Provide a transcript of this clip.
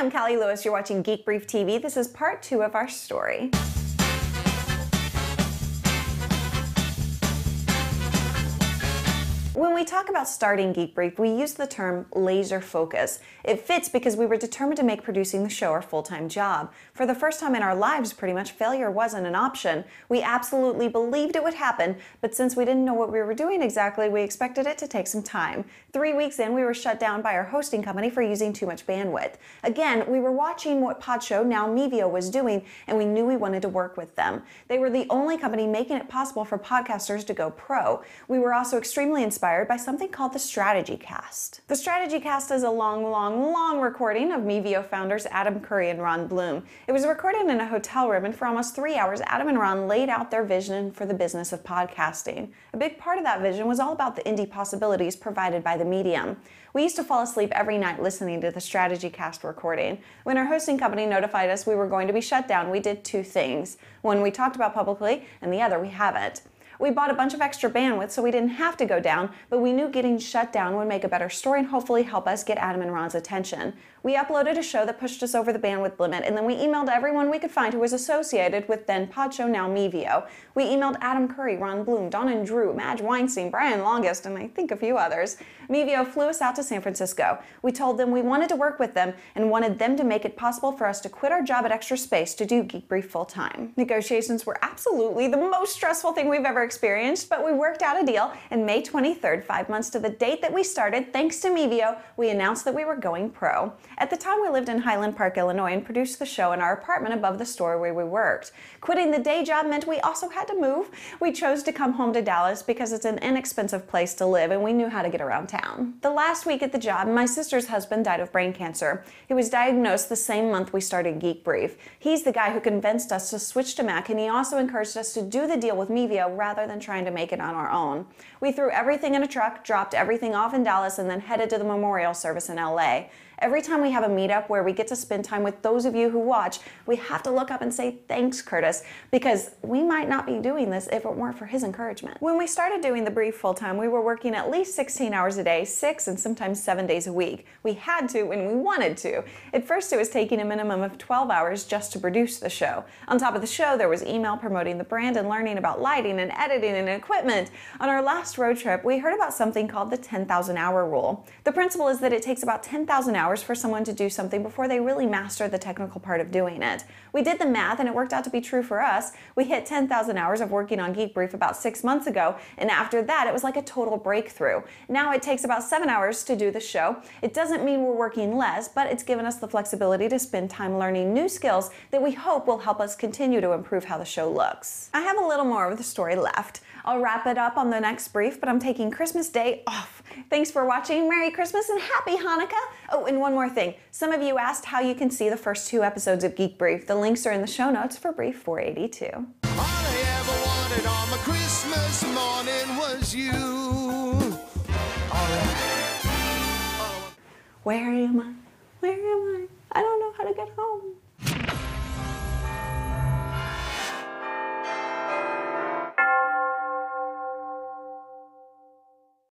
I'm Callie Lewis. You're watching Geek Brief TV. This is part 2 of our story. When we talk about starting Geek Brief, we use the term laser focus. It fits because we were determined to make producing the show our full-time job. For the first time in our lives, pretty much, failure wasn't an option. We absolutely believed it would happen, but since we didn't know what we were doing exactly, we expected it to take some time. 3 weeks in, we were shut down by our hosting company for using too much bandwidth. Again, we were watching what Podshow, now Mevio, was doing, and we knew we wanted to work with them. They were the only company making it possible for podcasters to go pro. We were also extremely inspired by something called the Strategy Cast. The Strategy Cast is a long recording of Mevio founders Adam Curry and Ron Bloom. It was recorded in a hotel room, and for almost 3 hours, Adam and Ron laid out their vision for the business of podcasting. A big part of that vision was all about the indie possibilities provided by the medium. We used to fall asleep every night listening to the Strategy Cast recording. When our hosting company notified us we were going to be shut down, we did 2 things. One we talked about publicly, and the other we haven't. We bought a bunch of extra bandwidth so we didn't have to go down, but we knew getting shut down would make a better story and hopefully help us get Adam and Ron's attention. We uploaded a show that pushed us over the bandwidth limit, and then we emailed everyone we could find who was associated with then Podshow, now Mevio. We emailed Adam Curry, Ron Bloom, Don and Drew, Madge Weinstein, Brian Longest, and I think a few others. Mevio flew us out to San Francisco. We told them we wanted to work with them and wanted them to make it possible for us to quit our job at Extra Space to do Geek Brief full-time. Negotiations were absolutely the most stressful thing we've ever experienced, but we worked out a deal, and May 23rd, 5 months to the date that we started, thanks to Mevio, we announced that we were going pro. At the time, we lived in Highland Park, Illinois, and produced the show in our apartment above the store where we worked. Quitting the day job meant we also had to move. We chose to come home to Dallas because it's an inexpensive place to live, and we knew how to get around town. The last week at the job, my sister's husband died of brain cancer. He was diagnosed the same month we started Geek Brief. He's the guy who convinced us to switch to Mac, and he also encouraged us to do the deal with Mevio rather than trying to make it on our own. We threw everything in a truck, dropped everything off in Dallas, and then headed to the memorial service in LA. Every time we have a meetup where we get to spend time with those of you who watch, we have to look up and say, thanks, Curtis, because we might not be doing this if it weren't for his encouragement. When we started doing the brief full-time, we were working at least 16 hours a day, 6 and sometimes 7 days a week. We had to when we wanted to. At first, it was taking a minimum of 12 hours just to produce the show. On top of the show, there was email promoting the brand and learning about lighting and editing and equipment. On our last road trip, we heard about something called the 10,000 hour rule. The principle is that it takes about 10,000 hours for someone to do something before they really master the technical part of doing it. We did the math and it worked out to be true for us. We hit 10,000 hours of working on Geek Brief about 6 months ago, and after that it was like a total breakthrough. Now it takes about 7 hours to do the show. It doesn't mean we're working less, but it's given us the flexibility to spend time learning new skills that we hope will help us continue to improve how the show looks. I have a little more of the story left. I'll wrap it up on the next brief, but I'm taking Christmas Day off. Thanks for watching. Merry Christmas and Happy Hanukkah. Oh, and one more thing. Some of you asked how you can see the first 2 episodes of Geek Brief. The links are in the show notes for Brief 482. All I ever wanted on my Christmas morning was you. All right. Where am I? Where am